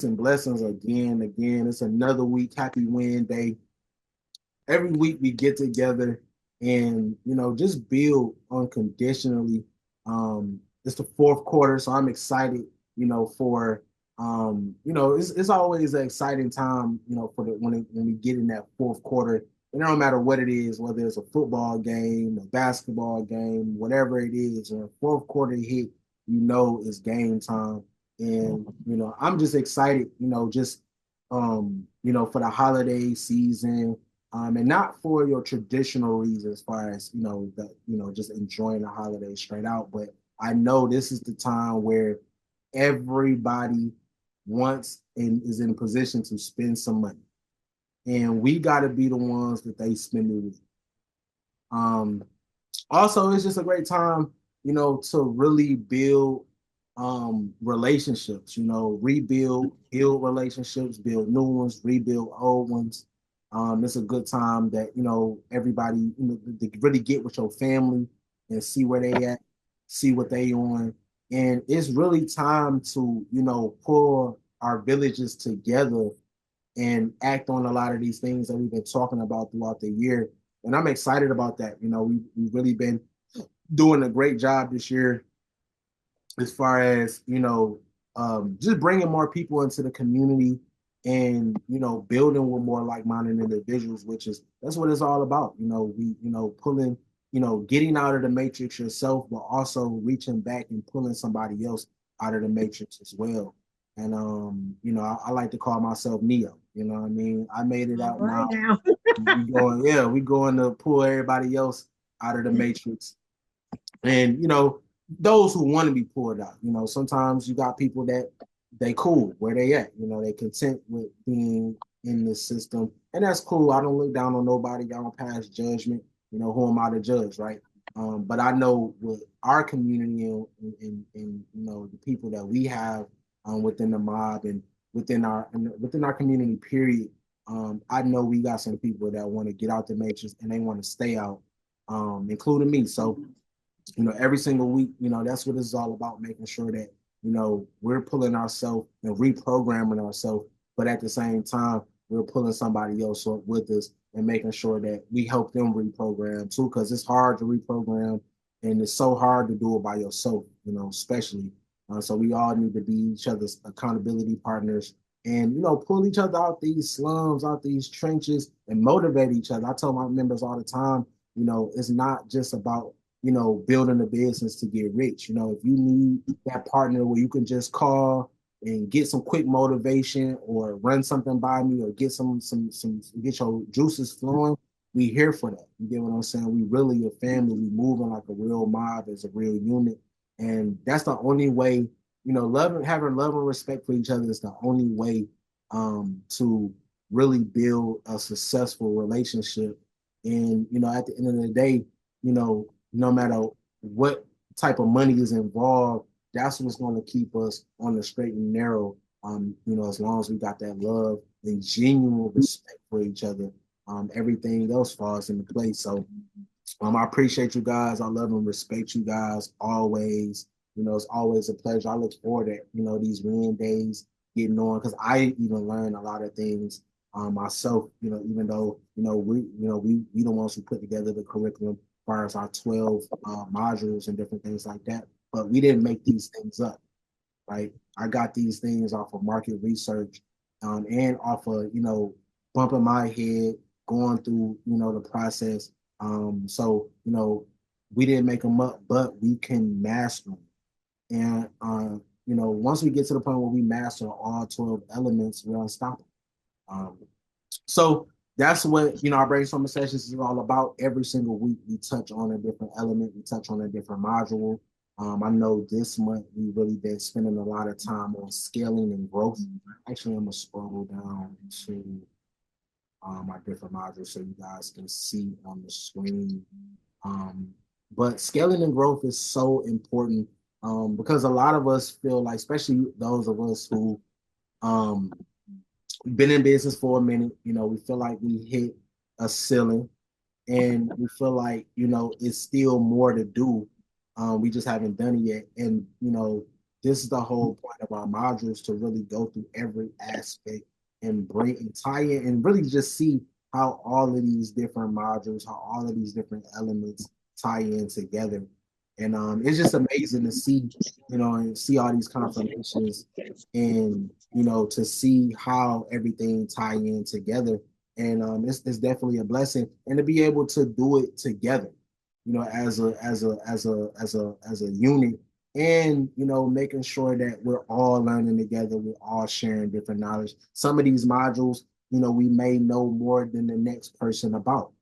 And blessings again. It's another week. Happy Wednesday. Every week we get together and just build unconditionally. It's the fourth quarter, so I'm excited. For it's always an exciting time. For when we get in that fourth quarter. And it don't matter what it is, whether it's a football game, a basketball game, whatever it is. When the fourth quarter hit, it's game time. And I'm just excited. For the holiday season, and not for your traditional reasons, as far as just enjoying the holiday straight out. But I know this is the time where everybody wants and is in a position to spend some money, and we got to be the ones that they spend it with. Um, Also, it's just a great time, to really build relationships, build relationships, build new ones, rebuild old ones. It's a good time that, everybody, to really get with your family and see where they at, see what they on. And it's really time to, pull our villages together and act on a lot of these things that we've been talking about throughout the year. And I'm excited about that. We've really been doing a great job this year as far as just bringing more people into the community and building with more like-minded individuals, which is that's what it's all about. We pulling, getting out of the matrix yourself, but also reaching back and pulling somebody else out of the matrix as well. And I like to call myself Neo. You know what I mean? I made it All out right now. now. We going to pull everybody else out of the matrix. And those who want to be pulled out. Sometimes you got people that they cool where they at. They content with being in this system, and that's cool. I don't look down on nobody. I don't pass judgment. Who am I to judge, right? But I know with our community and the people that we have within the mob and within our community, period. I know we got some people that want to get out the matrix and they want to stay out, including me. So every single week, that's what it's all about, making sure that, we're pulling ourselves and reprogramming ourselves, but at the same time, we're pulling somebody else up with us and making sure that we help them reprogram too, because it's hard to reprogram and it's so hard to do it by yourself, especially. So we all need to be each other's accountability partners and, pull each other out these slums, out these trenches and motivate each other. I tell my members all the time, it's not just about building a business to get rich. If you need that partner where you can just call and get some quick motivation or run something by me or get some get your juices flowing, we here for that. You get what I'm saying? We really a family. We moving like a real mob as a real unit. And that's the only way, having love and respect for each other is the only way to really build a successful relationship. And, at the end of the day, no matter what type of money is involved, that's what's going to keep us on the straight and narrow. As long as we got that love and genuine respect for each other, everything else falls into place. So, I appreciate you guys. I love and respect you guys always. It's always a pleasure. I look forward to these win days getting on because I even learn a lot of things myself. Even though we the ones who put together the curriculum as far as our 12 modules and different things like that. But we didn't make these things up, right? I got these things off of market research and off of bumping my head, going through the process. So we didn't make them up, but we can master them. And once we get to the point where we master all 12 elements, we're unstoppable. Um, so that's what our brainstorming sessions is all about. Every single week we touch on a different element, we touch on a different module. I know this month we really been spending a lot of time on scaling and growth. Actually, I'm gonna scroll down to my different modules so you guys can see on the screen. But scaling and growth is so important because a lot of us feel like, especially those of us who um, been in business for a minute, we feel like we hit a ceiling and we feel like, it's still more to do. We just haven't done it yet. And, this is the whole point of our modules, to really go through every aspect and break and tie in and really just see how all of these different modules, how all of these different elements tie in together. And it's just amazing to see, and see all these confirmations, and to see how everything tie in together. And it's definitely a blessing, and to be able to do it together, as a unit, and making sure that we're all learning together, we're all sharing different knowledge. Some of these modules, we may know more than the next person about,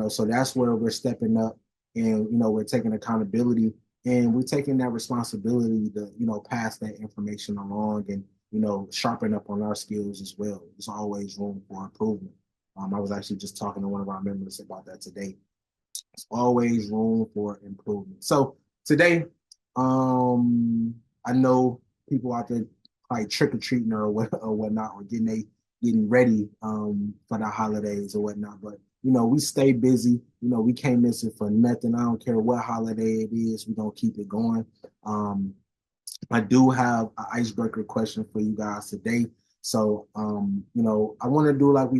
so that's where we're stepping up, and we're taking accountability, and we're taking that responsibility to pass that information along, and sharpen up on our skills as well. There's always room for improvement. I was actually just talking to one of our members about that today. There's always room for improvement. So today, I know people out there probably trick or treating or whatnot, or getting ready for the holidays or whatnot. But we stay busy. We can't miss it for nothing. I don't care what holiday it is. We're gonna keep it going. I do have an icebreaker question for you guys today. So I want to do like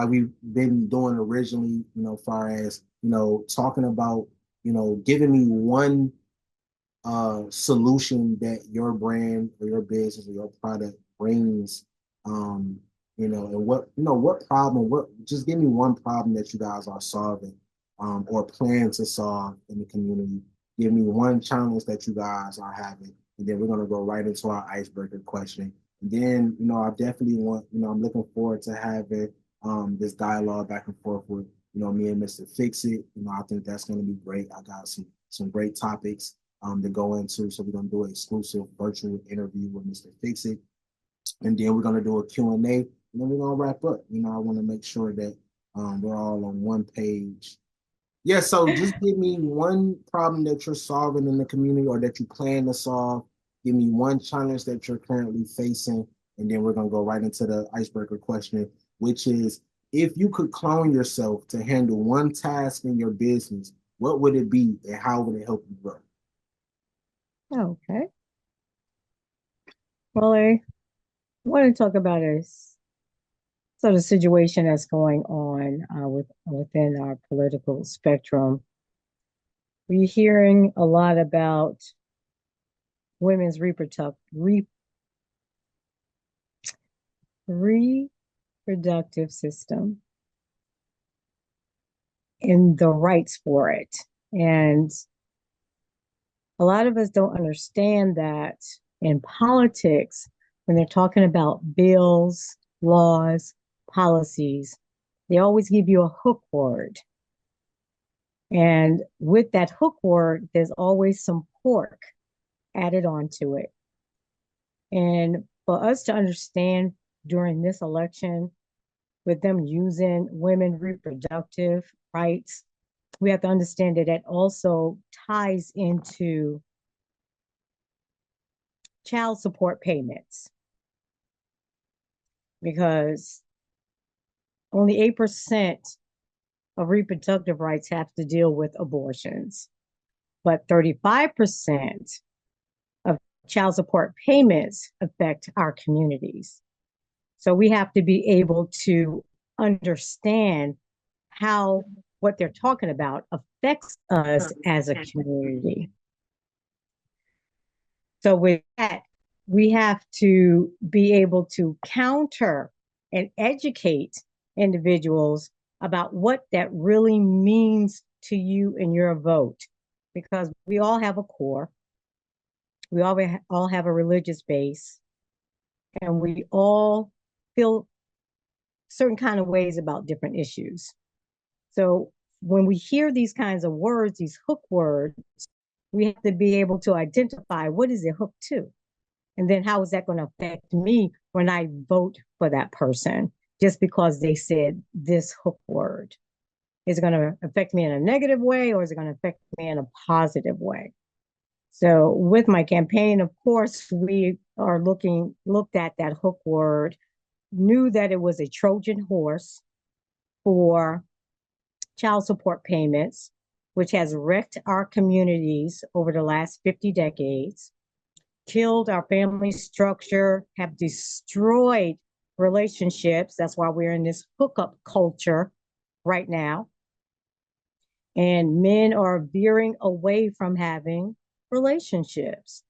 we've been doing originally, far as, talking about, giving me one solution that your brand or your business or your product brings, and what problem, just give me one problem that you guys are solving, or plan to solve in the community. Give me one challenge that you guys are having, and then we're gonna go right into our icebreaker question. And then, I definitely want, I'm looking forward to having this dialogue back and forth with, me and Mr. Fix It. I think that's gonna be great. I got some great topics to go into. So we're gonna do an exclusive virtual interview with Mr. Fix It, and then we're gonna do a Q&A, and then we're gonna wrap up. I want to make sure that we're all on one page. Yeah, so just give me one problem that you're solving in the community, or that you plan to solve. Give me one challenge that you're currently facing, and then we're gonna go right into the icebreaker question, which is, if you could clone yourself to handle one task in your business, what would it be, and how would it help you grow? Okay. Well, I want to talk about a sort of situation that's going on within our political spectrum. We're hearing a lot about women's reproductive system and the rights for it. And a lot of us don't understand that in politics, when they're talking about bills, laws, policies, they always give you a hook word. And with that hook word, there's always some pork added onto it. And for us to understand during this election, with them using women reproductive rights, we have to understand that that also ties into child support payments, because only 8% of reproductive rights have to deal with abortions, but 35% of child support payments affect our communities. So we have to be able to understand how what they're talking about affects us as a community. So with that, we have to be able to counter and educate individuals about what that really means to you and your vote, because we all have a core, we all have a religious base, and we all feel certain kind of ways about different issues. So when we hear these kinds of words, these hook words, we have to be able to identify what is it hooked to? And then how is that going to affect me when I vote for that person just because they said this hook word? Is it going to affect me in a negative way, or is it going to affect me in a positive way? So with my campaign, of course, we are looked at that hook word, knew that it was a Trojan horse for child support payments, which has wrecked our communities over the last 50 decades. killed our family structure, have destroyed relationships. That's why we're in this hookup culture right now. And men are veering away from having relationships.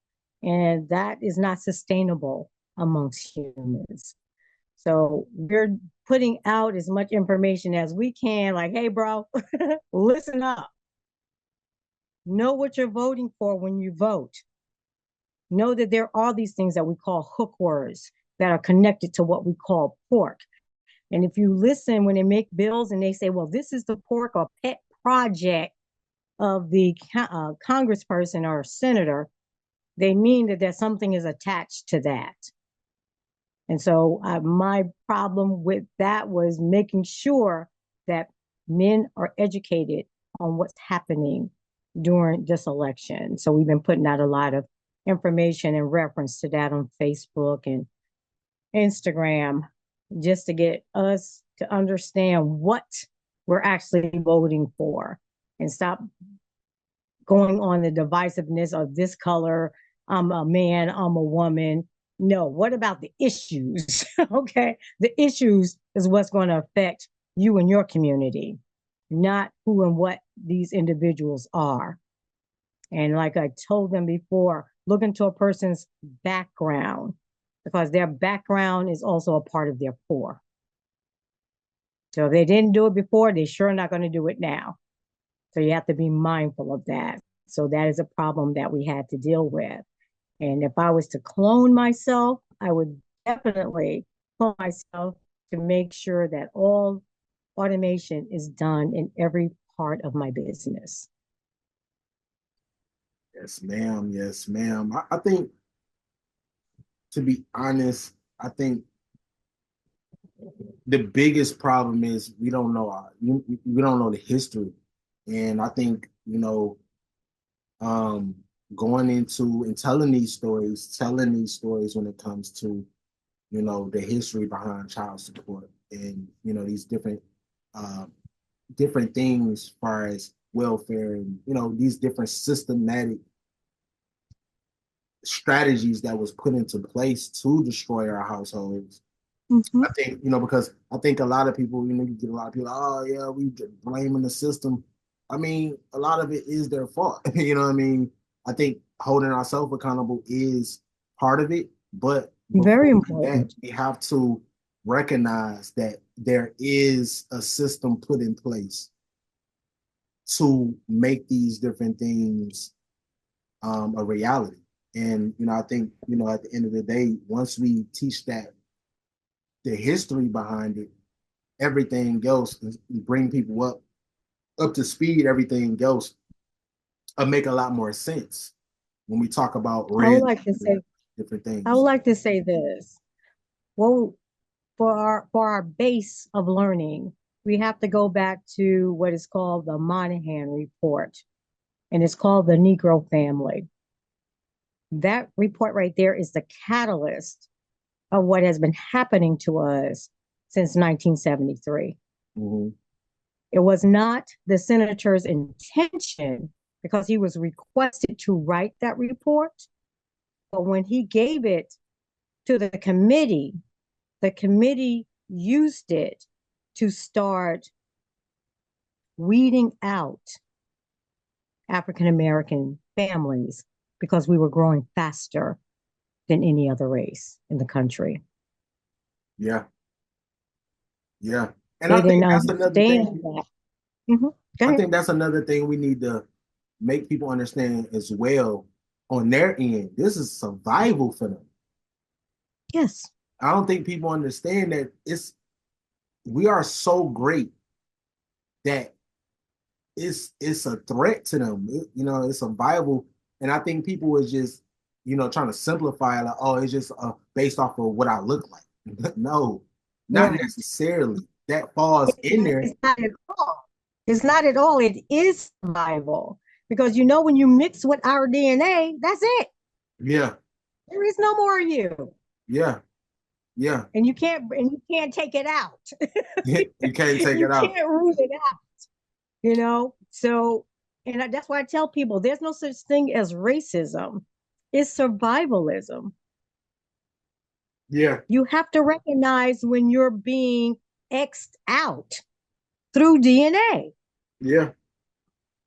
And that is not sustainable amongst humans. So we're putting out as much information as we can, like, hey, bro, listen up. Know what you're voting for when you vote. Know that there are these things that we call hook words that are connected to what we call pork. And if you listen when they make bills and they say, well, this is the pork or pet project of the congressperson or senator, they mean that something is attached to that. And so my problem with that was making sure that men are educated on what's happening during this election. So we've been putting out a lot of information in reference to that on Facebook and Instagram, just to get us to understand what we're actually voting for and stop going on the divisiveness of this color, I'm a man, I'm a woman. No, what about the issues? Okay. The issues is what's going to affect you and your community, not who and what these individuals are. And like I told them before, look into a person's background because their background is also a part of their core. So if they didn't do it before, they're sure not going to do it now. So you have to be mindful of that. So that is a problem that we had to deal with. And if I was to clone myself, I would definitely clone myself to make sure that all automation is done in every part of my business. Yes, ma'am. Yes, ma'am. I think, to be honest, I think the biggest problem is we don't know we don't know the history, and I think going into and telling these stories when it comes to the history behind child support and these different things as far as welfare and these different systematic strategies that was put into place to destroy our households. Mm-hmm. I think, because I think a lot of people, you get a lot of people, oh yeah, we blaming the system. I mean, a lot of it is their fault. You know what I mean? I think holding ourselves accountable is part of it, but Very before that, important. we have to recognize that there is a system put in place to make these different things a reality. And I think at the end of the day, once we teach that the history behind it, everything else, bring people up to speed, everything else will make a lot more sense when we talk about I would red like to say, different I would things. like to say this. Well, for our base of learning, we have to go back to what is called the Monahan Report, and it's called the Negro Family. That report right there is the catalyst of what has been happening to us since 1973. Mm-hmm. It was not the senator's intention because he was requested to write that report. But when he gave it to the committee used it to start weeding out African American families because we were growing faster than any other race in the country. Yeah, yeah, and They I think didn't that's another understand thing. that. Mm-hmm. Go I ahead. think that's another thing we need to make people understand as well on their end. This is survival for them. Yes. I don't think people understand that we are so great that it's a threat to them. It's survival, and I think people was just trying to simplify it, like, oh, it's just based off of what I look like. No, not Right. necessarily. That falls in there. It's not at all. It's not at all. It is survival because when you mix with our DNA, that's it. Yeah, There is no more of you, yeah, yeah. and you can't take it out. You can't take You it out. can't root it out. So, and that's why I tell people there's no such thing as racism. It's survivalism. Yeah. You have to recognize when you're being X'd out through DNA. Yeah.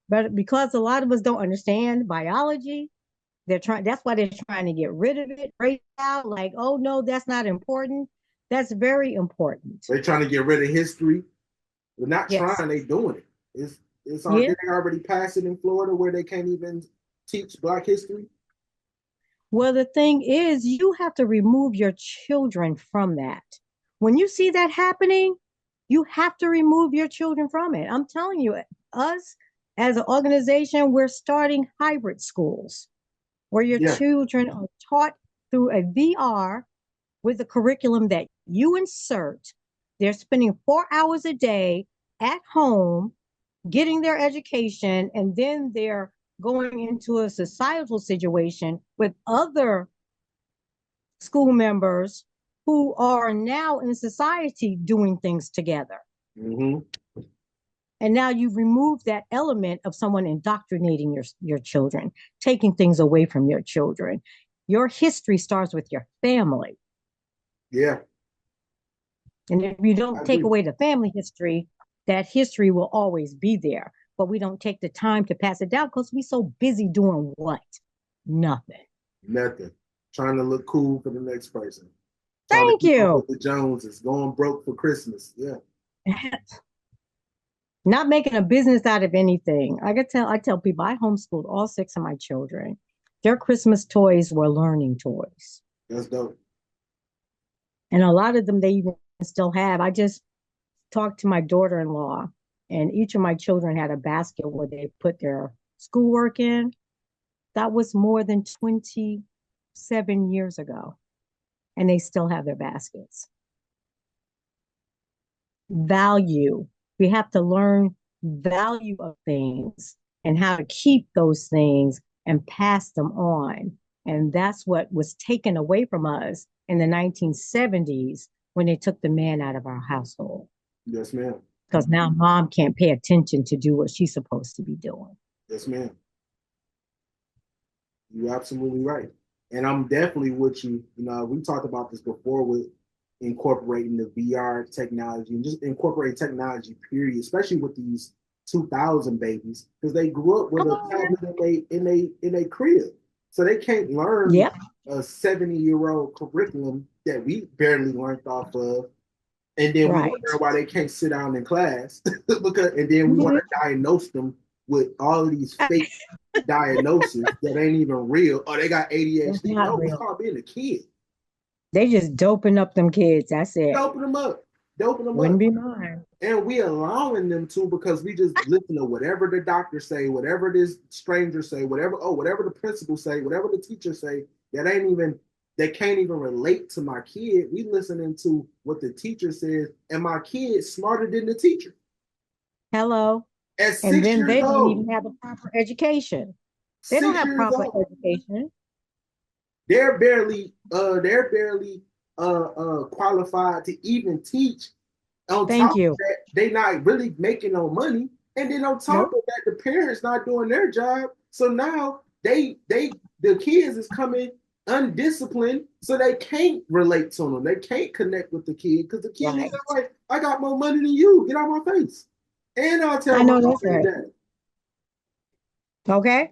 But because a lot of us don't understand biology, that's why they're trying to get rid of it right now. Like, oh no, that's not important. That's very important. They're trying to get rid of history. They're not Yes. trying, they doing it. Yeah. Did they already pass it in Florida where they can't even teach Black history? Well, the thing is, you have to remove your children from that. When you see that happening, you have to remove your children from it. I'm telling you, us as an organization, we're starting hybrid schools where your Yeah. children are taught through a VR with the curriculum that you insert. They're spending 4 hours a day at home getting their education, and then they're going into a societal situation with other school members who are now in society doing things together. Mm-hmm. And now you've removed that element of someone indoctrinating your children, taking things away from your children. Your history starts with your family. Yeah. And if you I don't take agree. away the family history, that history will always be there. But we don't take the time to pass it down because we're so busy doing what? Nothing. Nothing. Trying to look cool for the next person. Trying to Thank keep up you. with the Joneses. Going broke for Christmas. Yeah. Not making a business out of anything. I tell people I homeschooled all six of my children. Their Christmas toys were learning toys. That's dope. And a lot of them they even still have. I just talked to my daughter-in-law, and each of my children had a basket where they put their schoolwork in. That was more than 27 years ago, and they still have their baskets. Value. We have to learn value of things and how to keep those things and pass them on. And that's what was taken away from us in the 1970s when they took the man out of our household. Yes, ma'am. Because now mom can't pay attention to do what she's supposed to be doing. Yes, ma'am. You're absolutely right. And I'm definitely with you. You know, we talked about this before with incorporating the VR technology and just incorporating technology, period, especially with these 2000 babies, because they grew up with Come a on. tablet in a crib. So they can't learn Yep. a 70-year-old curriculum that we barely learned off of. And then we Right. wonder why they can't sit down in class because, and then we want Mhm. to diagnose them with all of these fake diagnoses that ain't even real. Oh, they got It's ADHD. not No, it's real. called being a kid. They just doping up them kids. That's it. Doping them up, doping them Wouldn't up. be mine. And we allowing them to because we just listen to whatever the doctor say, whatever this stranger say, whatever the principal say, whatever the teacher say, they can't even relate to my kid. We listening to what the teacher says, and my kid's smarter than the teacher. Hello. At And six then years they don't old, even have a proper education. They don't six have years proper old, education. they're barely qualified to even teach. On top Thank of you. that, they not really making no money. And then on top Nope. of that, the parents not doing their job. So now the kids is coming undisciplined, so they can't relate to them. They can't connect with the kid because the kid is Right. like, I got more money than you. Get out of my face. And I'll tell I my know mom that's and right. daddy. Okay.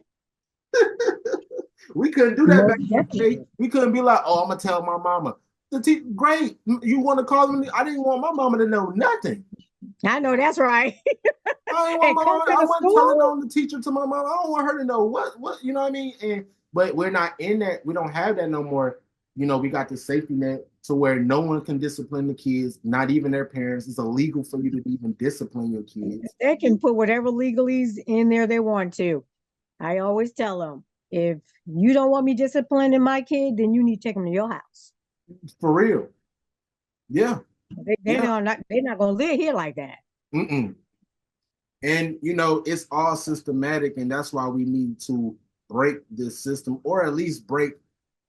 We couldn't do that back Most in the day. definitely. We couldn't be like, oh, I'm gonna tell my mama. Great. You want to call me? I didn't want my mama to know nothing. I know that's right. I ain't want And my come mama. to I the wasn't telling school. on the teacher to my mom. I don't want her to know what you know what I mean. And but we're not in that. We don't have that no more. You know, we got the safety net to where no one can discipline the kids, not even their parents. It's illegal for you to even discipline your kids. They can put whatever legalese in there they want to. I always tell them, if you don't want me disciplining my kid, then you need to take them to your house. For real. Yeah. Yeah. They're not gonna live here like that. Mm-mm. And you know, it's all systematic, and that's why we need to break this system, or at least break,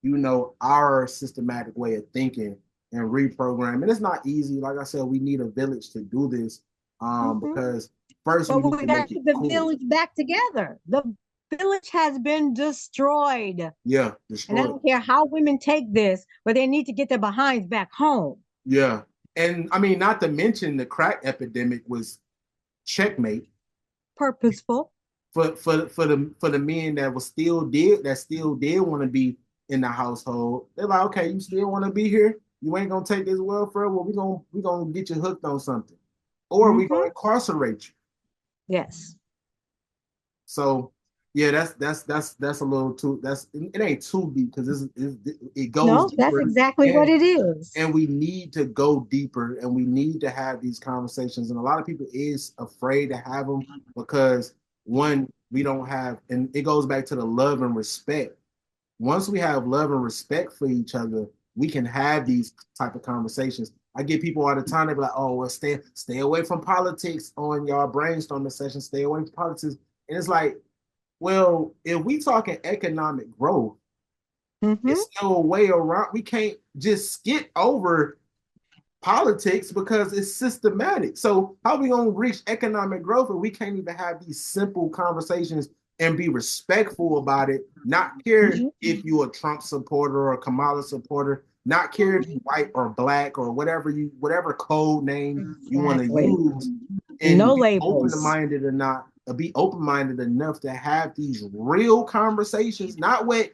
you know, our systematic way of thinking and reprogram. And it's not easy. Like I said, we need a village to do this. Mhm. Because first we But need we to got make to it get the cool. village back together. village has been destroyed. Yeah, And I destroyed. don't care how women take this, but they need to get their behinds back home. Yeah. And I mean, not to mention the crack epidemic was checkmate Purposeful. for the men that still did want to be in the household. They're like, okay, you still want to be here? You ain't gonna take this welfare? Well, we gonna get you hooked on something. Or we gonna Mm-hmm. incarcerate you. Yes. So yeah, that's a little too it ain't too deep because it goes No, that's deeper exactly what and it is. and we need to go deeper and we need to have these conversations and a lot of people is afraid to have them because one we don't have and it goes back to the love and respect. Once we have love and respect for each other, we can have these type of conversations. I get people all the time, they be like, oh, well, stay away from politics on your brainstorming session, stay away from politics. And it's like, well, if we talking economic growth, Mm-hmm. it's no way around. We can't just skip over politics because it's systematic. So how are we gonna reach economic growth if we can't even have these simple conversations and be respectful about it? Not care Mm-hmm. if you're a Trump supporter or a Kamala supporter, not care if you're white or black or whatever code name you want to Exactly. use, No and be open labels. minded or not. Be open minded enough to have these real conversations, not what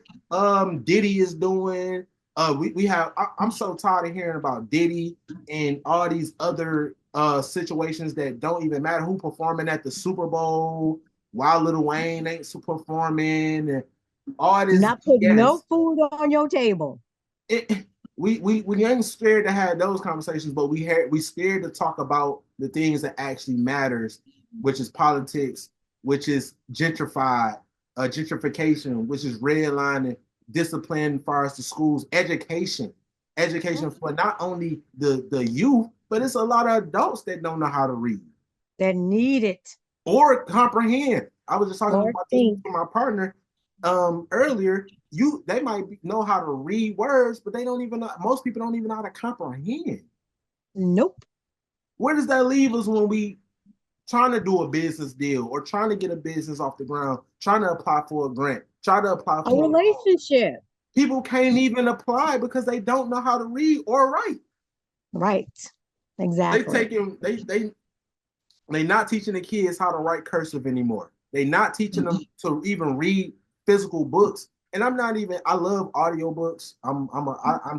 Diddy is doing. We have. I'm so tired of hearing about Diddy and all these other situations that don't even matter who performing at the Super Bowl, while Lil Wayne ain't performing, and all this Not putting no BS. food on your table. It, we ain't scared to have those conversations, but we scared to talk about the things that actually matters, which is politics, which is gentrification, which is redlining, discipline as far as the schools, education for not only the youth, but it's a lot of adults that don't know how to read That need it or comprehend. I was just talking or about this with think. my partner earlier. They might know how to read words, but they don't even know. Most people don't even know how to comprehend. Nope. Where does that leave us when we trying to do a business deal or trying to get a business off the ground, trying to apply for a grant, try to apply A for a loan? relationship. People can't even apply because they don't know how to read or write. Right. They Exactly. taking they not teaching the kids how to write cursive anymore. They not teaching them to even read physical books. And I'm not even. I love audiobooks. I'm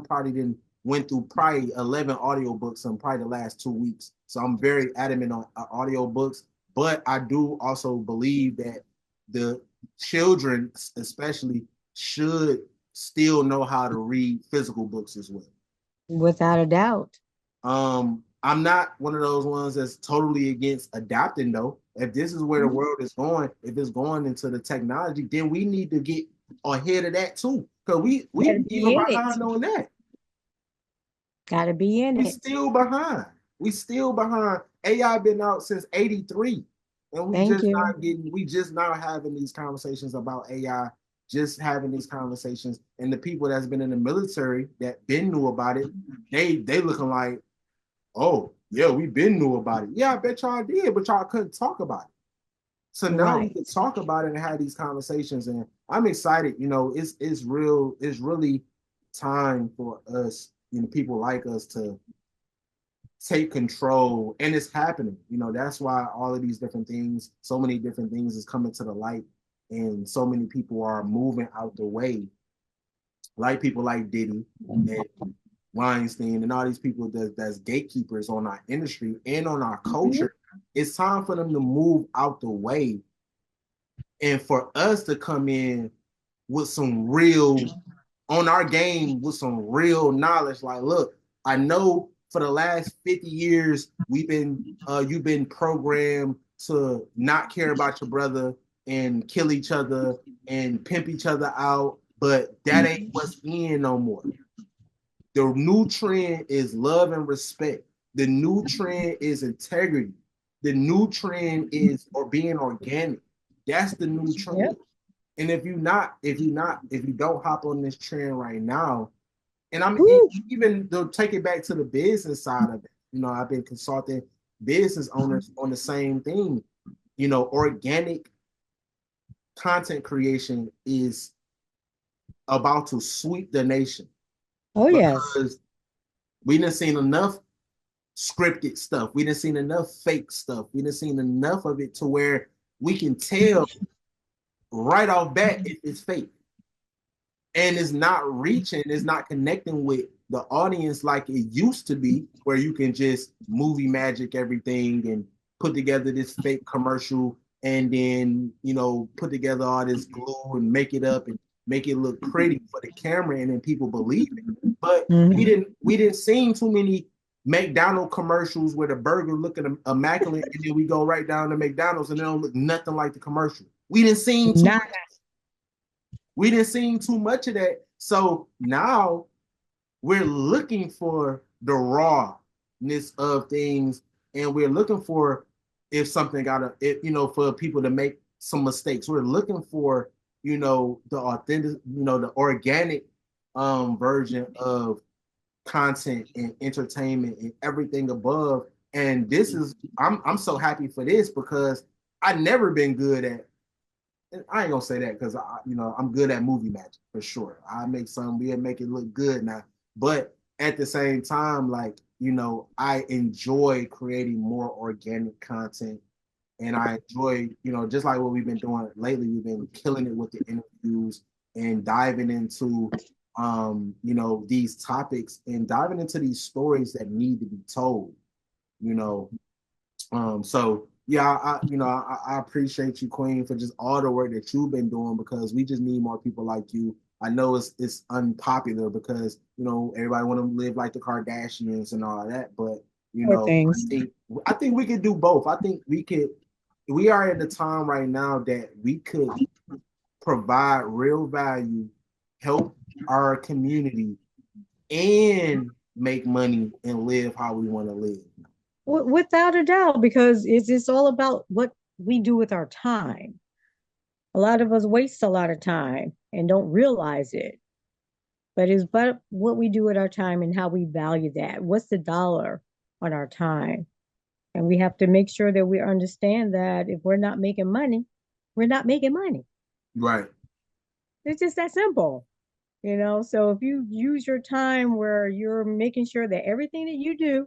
probably been went through probably 11 audiobooks in probably the last 2 weeks. So I'm very adamant on audiobooks. But I do also believe that the children, especially, should still know how to read physical books as well. Without a doubt. I'm not one of those ones that's totally against adapting though. If this is where the Mhm. world is going, if it's going into the technology, then we need to get ahead of that too. Because we Gotta be even in it. behind on that. Gotta be in We it. still behind. We still behind. AI been out since 83. And Thank you. we just now having these conversations about AI, just having these conversations. And the people that's been in the military that been knew about it, they looking like, oh, yeah, we been knew about it. Yeah, I bet y'all did, but y'all couldn't talk about it. So now we can Right. talk about it and have these conversations. And I'm excited. It's really time for us, people like us to take control. And it's happening. That's why all of these different things, so many different things is coming to the light. And so many people are moving out the way, like people like Diddy and Weinstein and all these people that's gatekeepers on our industry and on our Mhm. culture. It's time for them to move out the way and for us to come in with some real on our game with some real knowledge. Like, look, I know for the last 50 years you've been programmed to not care about your brother and kill each other and pimp each other out, but that ain't what's in no more. The new trend is love and respect. The new trend is integrity. The new trend is or being organic. That's the new trend. Yep. And if you don't hop on this trend right now, and I'm Woo. even to take it back to the business side of it. I've been consulting business owners on the same thing. Organic content creation is about to sweep the nation Oh, yes. because we done seen enough scripted stuff. We done seen enough fake stuff. We done seen enough of it to where we can tell right off bat if it's fake. And it's not reaching, it's not connecting with the audience like it used to be, where you can just movie magic everything and put together this fake commercial and then put together all this glue and make it up and make it look pretty for the camera and then people believe it. But we didn't see too many McDonald's commercials where the burger looking immaculate and then we go right down to McDonald's and they don't look nothing like the commercial. We didn't see too Not much. We didn't see too much of that. So now we're looking for the rawness of things, and we're looking for if something for people to make some mistakes. We're looking for the authentic, the organic version of content and entertainment and everything above. And this is I'm so happy for this because I've never been good at. I ain't gonna say that because I'm good at movie magic for sure. I make some, we'll make it look good now. But at the same time, like I enjoy creating more organic content, and I enjoy just like what we've been doing lately. We've been killing it with the interviews and diving into these topics and diving into these stories that need to be told. You know, so yeah, I appreciate you, Queen, for just all the work that you've been doing because we just need more people like you. I know it's unpopular because everybody want to live like the Kardashians and all that, but more things. I think we could do both. I think we could. We are at the time right now that we could provide real value, help our community, and make money and live how we want to live. Without a doubt, because it's all about what we do with our time. A lot of us waste a lot of time and don't realize it. But it's but what we do with our time and how we value that. What's the dollar on our time? And we have to make sure that we understand that if we're not making money, we're not making money. Right. It's just that simple. So if you use your time where you're making sure that everything that you do,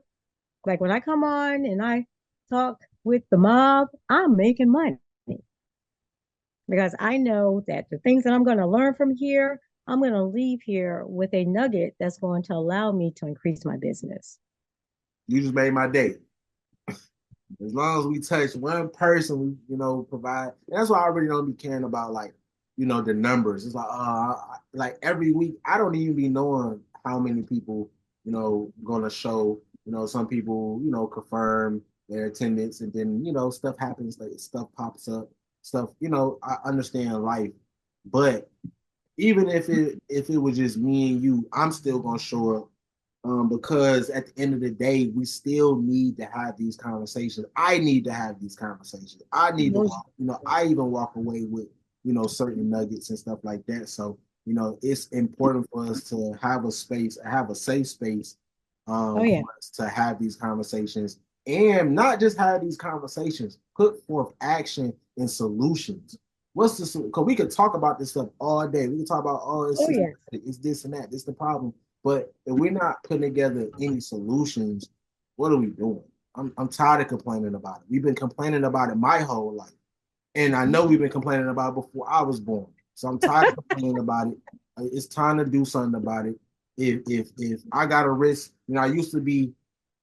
like when I come on and I talk with the mob, I'm making money because I know that the things that I'm going to learn from here, I'm going to leave here with a nugget that's going to allow me to increase my business. You just made my day. As long as we touch one person, we provide. That's why I really don't be caring about the numbers. It's like every week I don't even be knowing how many people gonna show. Some people confirm their attendance, and then stuff happens, like stuff pops up, stuff. I understand life, but even if it was just me and you, I'm still gonna show up because at the end of the day, we still need to have these conversations. I need to have these conversations. I need to walk, I even walk away with, certain nuggets and stuff like that. So, it's important for us to have a space, have a safe space Oh, yeah. for us to have these conversations and not just have these conversations, put forth action and solutions. What's the because we could talk about this stuff all day. We can talk about Oh, yeah. it's this and that. This is the problem. But if we're not putting together any solutions, what are we doing? I'm tired of complaining about it. We've been complaining about it my whole life. And I know we've been complaining about it before I was born. So I'm tired of complaining about it. It's time to do something about it. If I got a risk, I used to be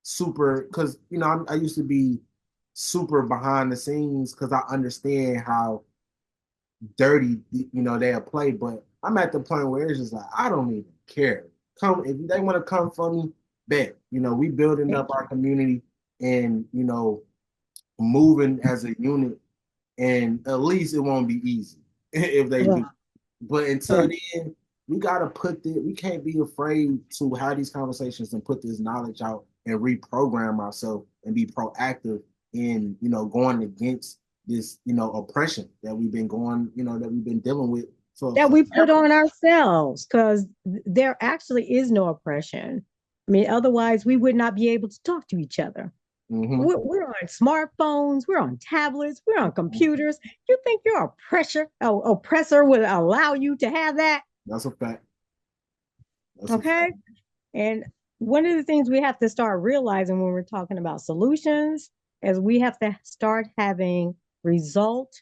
super because I used to be super behind the scenes because I understand how dirty they'll play. But I'm at the point where it's just like I don't even care. Come if they want to come for me, bet. We building up our community and moving as a unit, and at least it won't be easy if they do. But until then, we gotta we can't be afraid to have these conversations and put this knowledge out and reprogram ourselves and be proactive in going against this oppression that we've been that we've been dealing with that we put on ourselves because there actually is no oppression. I mean, otherwise we would not be able to talk to each other. We're on smartphones, we're on tablets, we're on computers. You think your oppressor would allow you to have that? That's a fact. That's a Okay. fact. And one of the things we have to start realizing when we're talking about solutions is we have to start having result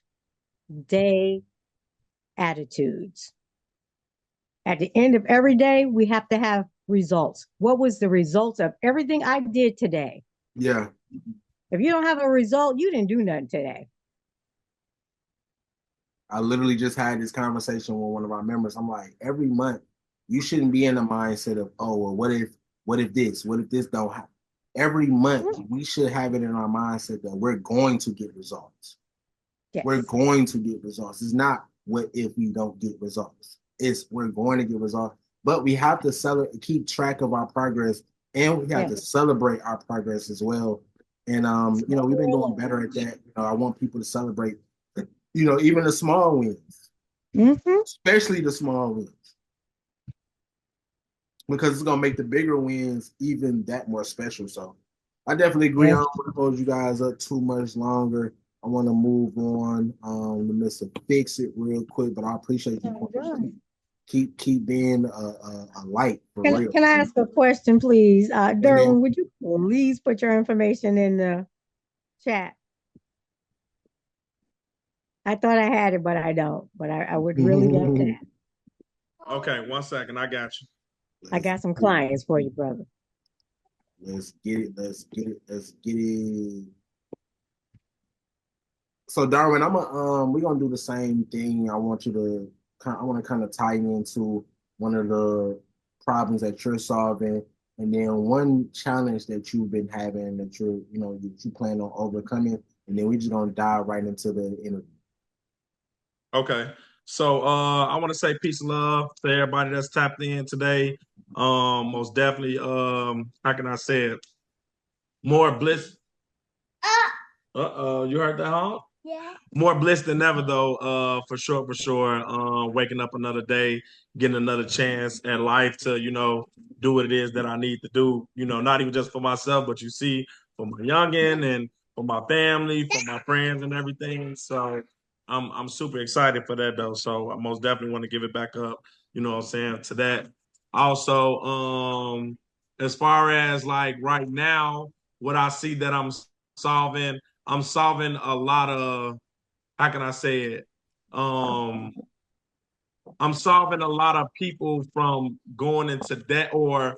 day attitudes. At the end of every day, we have to have results. What was the results of everything I did today? Yeah. If you don't have a result, you didn't do nothing today. I literally just had this conversation with one of our members. I'm like, every month, you shouldn't be in the mindset of, oh, well, what if this don't happen? Every month, we should have it in our mindset that we're going to get results. Yes. We're going to get results. It's not what if we don't get results. It's we're going to get results. But we have to keep track of our progress, and we have to celebrate our progress as well. And we've been doing better at that. I want people to celebrate, even the small wins, especially the small wins, because it's gonna make the bigger wins even that more special. So I definitely agree. I don't want to hold you guys up too much longer. I want to move on to Mr. Fix It real quick, but I appreciate you. Keep being a light for real. Can I ask a question, please? Darwin, would you please put your information in the chat? I thought I had it, but I don't. But I would really love that. Okay, 1 second. I got you. I got some clients for you, brother. Let's get it. So Darwin, we're gonna do the same thing. I want to kind of tie into one of the problems that you're solving, and then one challenge that you've been having that you plan on overcoming, and then we're just gonna dive right into the interview. Okay. So I want to say peace and love to everybody that's tapped in today. Most definitely, how can I say it? More bliss. You heard that, huh? Yeah. More bliss than ever, though. For sure, for sure. Waking up another day, getting another chance at life to, do what it is that I need to do. Not even just for myself, but for my youngin and for my family, for my friends and everything. So I'm super excited for that, though. So I most definitely want to give it back up. You know what I'm saying, to that. Also, as far as like right now, what I see that solving. I'm solving a lot of, how can I say it? I'm solving a lot of people from going into debt or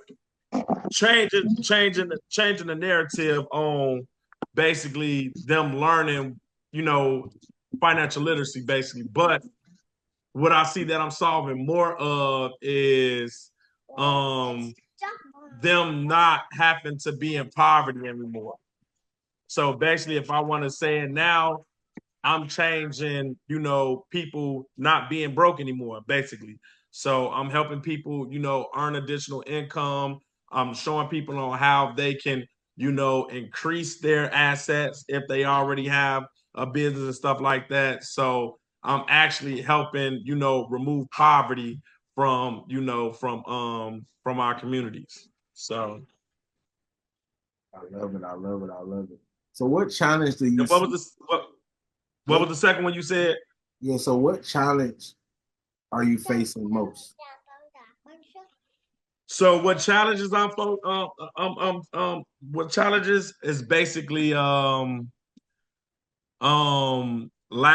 changing the narrative on basically them learning, financial literacy basically. But what I see that I'm solving more of is them not having to be in poverty anymore. So basically, if I want to say it now, I'm changing, people not being broke anymore, basically. So I'm helping people, earn additional income. I'm showing people on how they can, increase their assets if they already have a business and stuff like that. So I'm actually helping, remove poverty from, from our communities. So I love it. So what challenge do you what was the second one you said? Yeah, so what challenge are you facing most? So what challenges what challenges is basically lack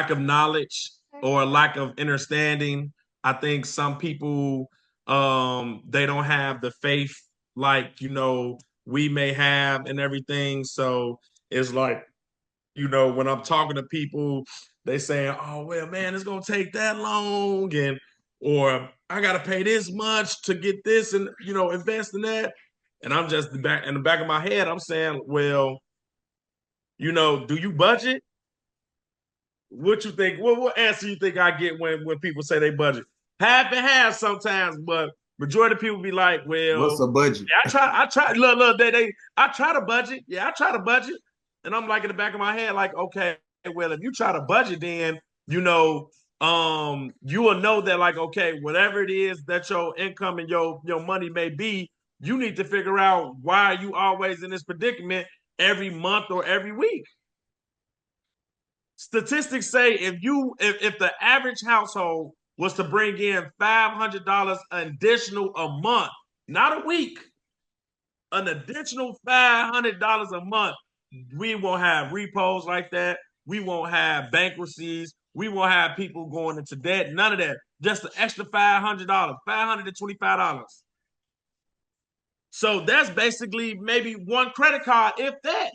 of knowledge or lack of understanding. I think some people they don't have the faith like we may have and everything. So it's like when I'm talking to people, they saying, "Oh well, man, it's gonna take that long," or I gotta pay this much to get this and invest in that. And I'm just in the back of my head, I'm saying, well, do you budget? What you think? What answer you think I get when people say they budget? Half and half sometimes, but majority of people be like, well, what's a budget? Yeah, I try, look, I try to budget. Yeah, I try to budget. And I'm like in the back of my head, like, okay, well, if you try to budget, then, you will know that, like, okay, whatever it is that your income and your money may be, you need to figure out why are you always in this predicament every month or every week. Statistics say if the average household was to bring in $500 additional a month, not a week, an additional $500 a month, we won't have repos like that. We won't have bankruptcies. We won't have people going into debt. None of that. Just the extra $500, $525. So that's basically maybe one credit card, if that.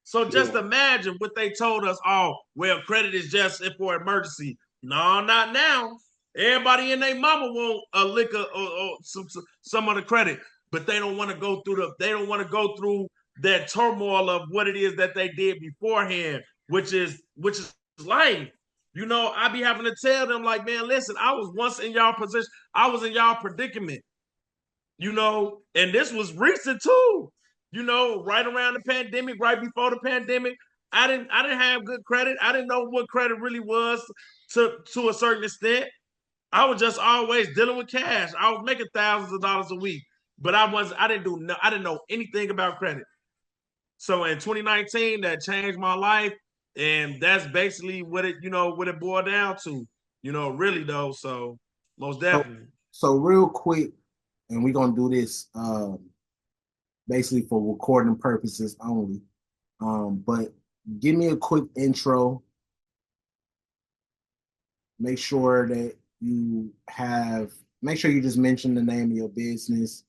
So just imagine what they told us. Oh, well, credit is just for emergency. No, not now. Everybody and their mama want a lick or some of the credit, but they don't want to go through that turmoil of what it is that they did beforehand, which is life. You know, I be having to tell them like, man, listen, I was once in y'all position. I was in y'all predicament. You know, and this was recent too. You know, right around the pandemic, right before the pandemic, I didn't have good credit. I didn't know what credit really was to a certain extent. I was just always dealing with cash. I was making thousands of dollars a week, but I didn't know anything about credit. So in 2019, that changed my life, and that's basically what it boiled down to. You know, really though. So most definitely. So real quick, and we're gonna do this basically for recording purposes only. But give me a quick intro. Make sure you just mention the name of your business.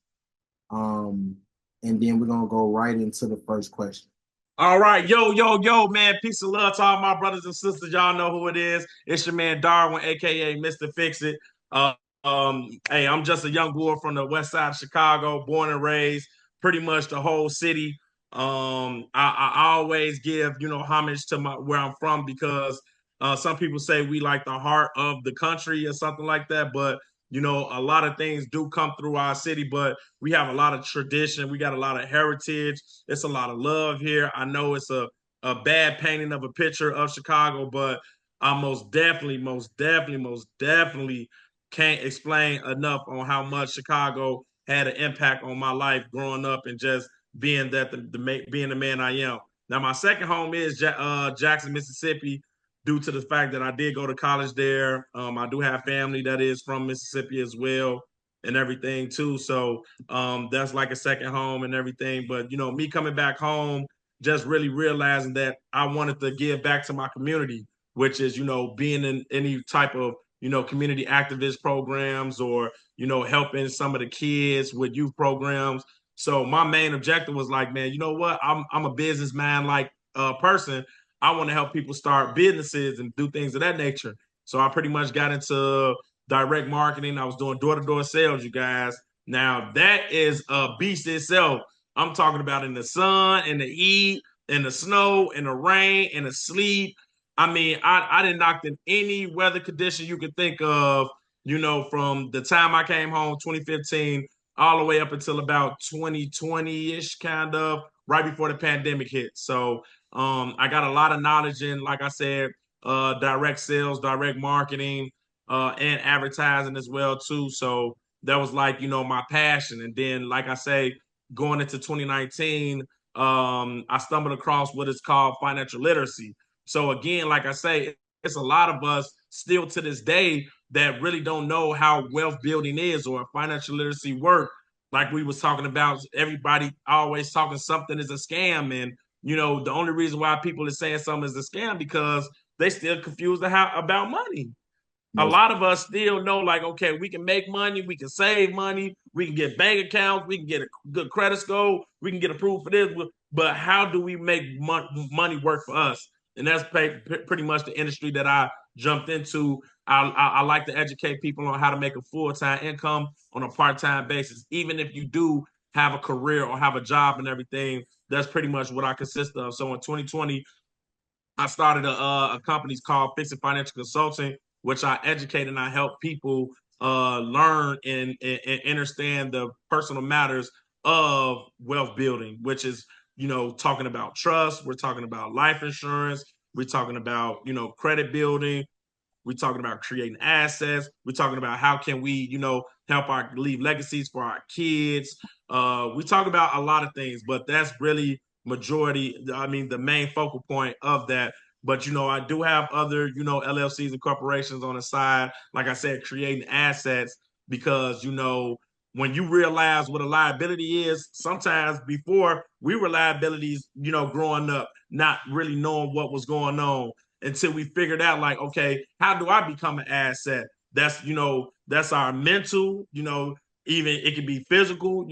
And then we're gonna go right into the first question. All right, yo, man. Peace and love to all my brothers and sisters. Y'all know who it is. It's your man Darwin, aka Mr. Fix It. Hey, I'm just a young boy from the west side of Chicago, born and raised, pretty much the whole city. I always give, homage to where I'm from because some people say we like the heart of the country or something like that, but a lot of things do come through our city, but we have a lot of tradition. We got a lot of heritage. It's a lot of love here. I know it's a bad painting of a picture of Chicago, but I most definitely can't explain enough on how much Chicago had an impact on my life growing up and just being being the man I am. Now, my second home is Jackson, Mississippi, due to the fact that I did go to college there. I do have family that is from Mississippi as well and everything too. So that's like a second home and everything. But, me coming back home, just really realizing that I wanted to give back to my community, which is, being in any type of community activist programs or, helping some of the kids with youth programs. So my main objective was like, man, you know what? I'm a businessman like person. I want to help people start businesses and do things of that nature. So I pretty much got into direct marketing. I was doing door-to-door sales, you guys. Now that is a beast itself. I'm talking about in the sun, in the heat, in the snow, in the rain, in the sleet. I mean, I didn't knock in any weather condition you could think of, from the time I came home, 2015, all the way up until about 2020-ish, kind of, right before the pandemic hit. So I got a lot of knowledge in, like I said, direct sales, direct marketing, and advertising as well, too. So that was like, my passion. And then, like I say, going into 2019, I stumbled across what is called financial literacy. So again, like I say, it's a lot of us still to this day that really don't know how wealth building is or financial literacy work. Like we was talking about, everybody always talking something is a scam. And, the only reason why people are saying something is a scam because they still confused about money. A lot of us still know, like, okay, we can make money, we can save money, we can get bank accounts, we can get a good credit score, we can get approved for this, but how do we make money work for us? And that's pretty much the industry that I jumped into. I like to educate people on how to make a full-time income on a part-time basis. Even if you do have a career or have a job and everything, that's pretty much what I consist of. So in 2020, I started a company called Fix It Financial Consulting, which I educate and I help people learn and understand the personal matters of wealth building, which is, talking about trust. We're talking about life insurance. We're talking about, credit building. We're talking about creating assets. We're talking about how can we, leave legacies for our kids. We talk about a lot of things, but that's really the main focal point of that. But, I do have other, LLCs and corporations on the side, like I said, creating assets because, when you realize what a liability is, sometimes before we were liabilities, growing up, not really knowing what was going on until we figured out like, okay, how do I become an asset? That's our mental, even it can be physical,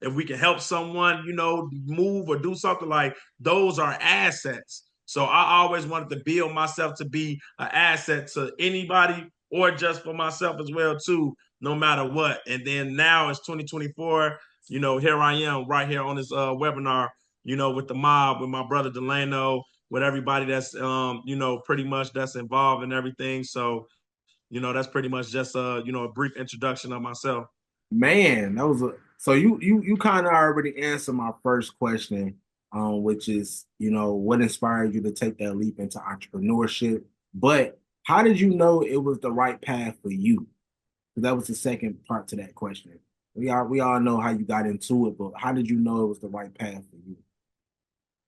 if we can help someone, move or do something like those are assets. So I always wanted to build myself to be an asset to anybody or just for myself as well too, no matter what. And then now it's 2024, here I am right here on this webinar, with the mob, with my brother Delano, with everybody that's pretty much that's involved in everything. So, that's pretty much just a brief introduction of myself. Man, that was so you kind of already answered my first question, which is, what inspired you to take that leap into entrepreneurship? But how did you know it was the right path for you? That was the second part to that question. We all know how you got into it, but how did you know it was the right path for you?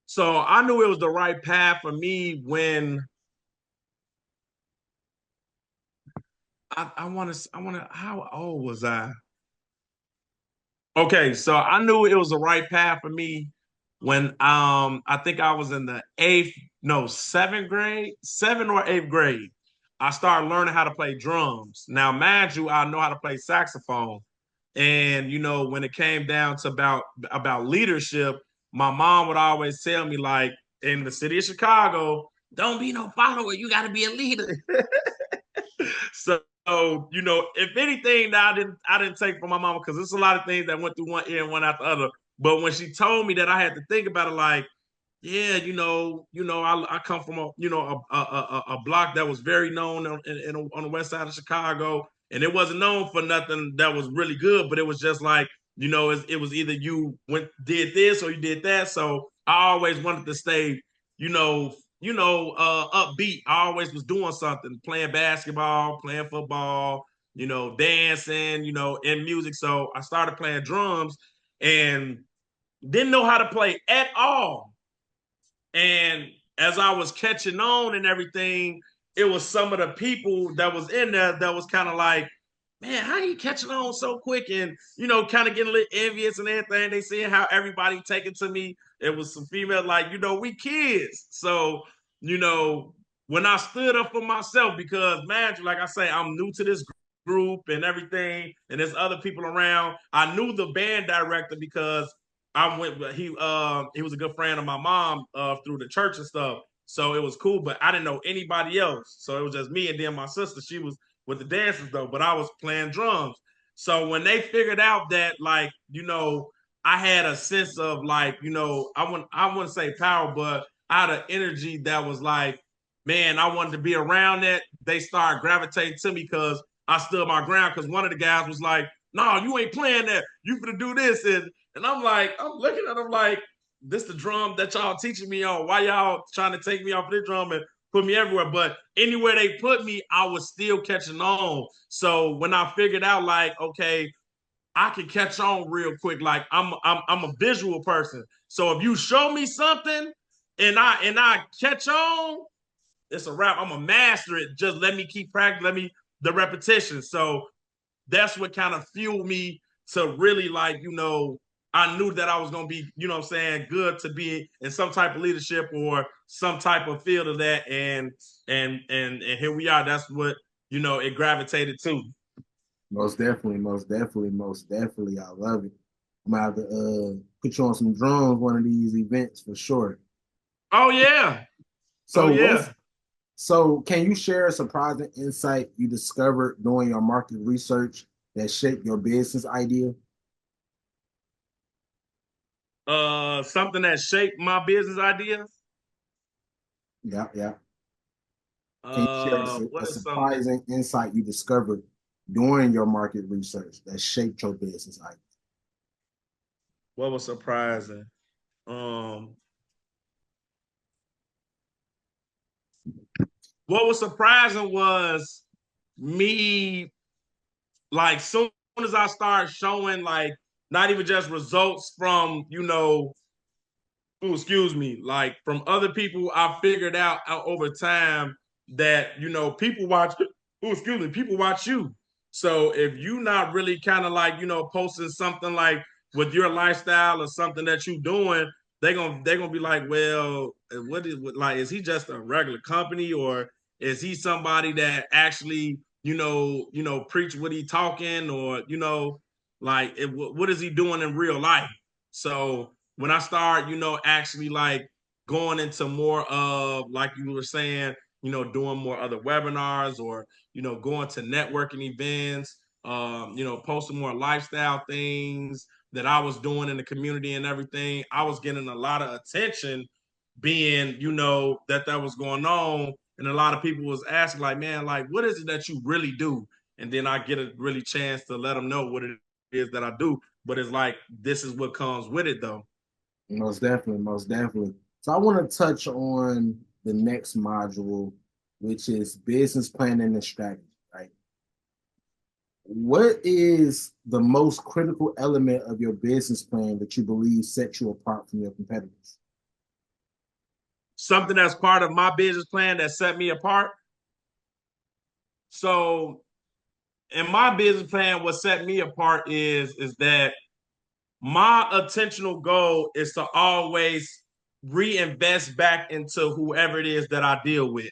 So I knew it was the right path for me when I want to, how old was I? Okay, so I knew it was the right path for me when I think I was in the seventh grade, 7th or 8th grade. I started learning how to play drums. Now, mind you, I know how to play saxophone. And when it came down to about leadership, my mom would always tell me, like, in the city of Chicago, don't be no follower, you gotta be a leader. So, if anything that I didn't take from my mama, because there's a lot of things that went through one ear and one after the other. But when she told me that, I had to think about it like, yeah, I come from a block that was very known on the west side of Chicago, and it wasn't known for nothing that was really good, but it was just like, it was either you did this or you did that. So I always wanted to stay, upbeat. I always was doing something, playing basketball, playing football, dancing, in music. So I started playing drums and didn't know how to play at all. And as I was catching on and everything, it was some of the people that was in there that was kind of like, man, how you catching on so quick? And, kind of getting a little envious and everything. They seeing how everybody taking to me. It was some female like, we kids. So, when I stood up for myself, because man, like I say, I'm new to this group and everything, and there's other people around. I knew the band director because I went. He was a good friend of my mom through the church and stuff. So it was cool, but I didn't know anybody else. So it was just me and then my sister. She was with the dancers though, but I was playing drums. So when they figured out that, like, I had a sense of like, I wouldn't say power, but I had an energy that was like, man, I wanted to be around that. They started gravitating to me because I stood my ground. Because one of the guys was like, "No, you ain't playing that. You gonna do this." And I'm like, I'm looking at them like, this the drum that y'all teaching me on. Why y'all trying to take me off this drum and put me everywhere? But anywhere they put me, I was still catching on. So when I figured out, like, okay, I can catch on real quick. Like I'm a visual person. So if you show me something and I catch on, it's a wrap. I'm a master it. Just let me keep practicing. Let me the repetition. So that's what kind of fueled me to really like, I knew that I was going to be, good to be in some type of leadership or some type of field of that. And here we are. That's what, it gravitated to. Most definitely, most definitely, most definitely. I love it. I'm gonna have to put you on some drums one of these events for sure. Oh yeah. So can you share a surprising insight you discovered doing your market research that shaped your business idea? Something that shaped my business idea. Yeah, yeah. Can you share a surprising insight you discovered during your market research that shaped your business idea? What was surprising? What was surprising was me, like, soon as I started showing, like, not even just results from, excuse me, like from other people, I figured out over time that, you know, people watch, people watch you. So if you not really kind of like, you know, posting something like with your lifestyle or something that you doing, they're gonna be like, well, what is like, is he just a regular company, or is he somebody that actually, preach what he talking, or, like what is he doing in real life? So when I start, actually like going into more of, like you were saying, doing more other webinars, or, going to networking events, posting more lifestyle things that I was doing in the community and everything, I was getting a lot of attention being, that was going on. And a lot of people was asking like, man, like, what is it that you really do? And then I get a really chance to let them know what it is that I do. But it's like, this is what comes with it though. Most definitely, most definitely. So I want to touch on the next module, which is business planning and strategy, right? What is the most critical element of your business plan that you believe sets you apart from your competitors? Something that's part of my business plan that set me apart. So in my business plan, what set me apart is that my intentional goal is to always reinvest back into whoever it is that I deal with.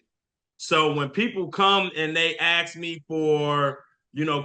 So when people come and they ask me for,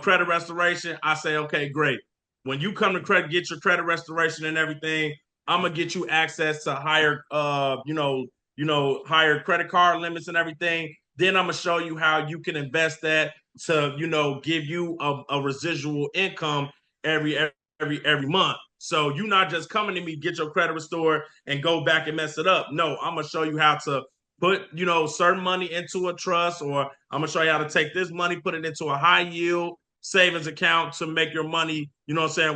credit restoration, I say, okay, great. When you come to credit, get your credit restoration and everything, I'm gonna get you access to higher, higher credit card limits and everything. Then I'm gonna show you how you can invest that to, give you a residual income every month. So you're not just coming to me, get your credit restored, and go back and mess it up. No, I'm gonna show you how to put, certain money into a trust, or I'm gonna show you how to take this money, put it into a high yield savings account to make your money,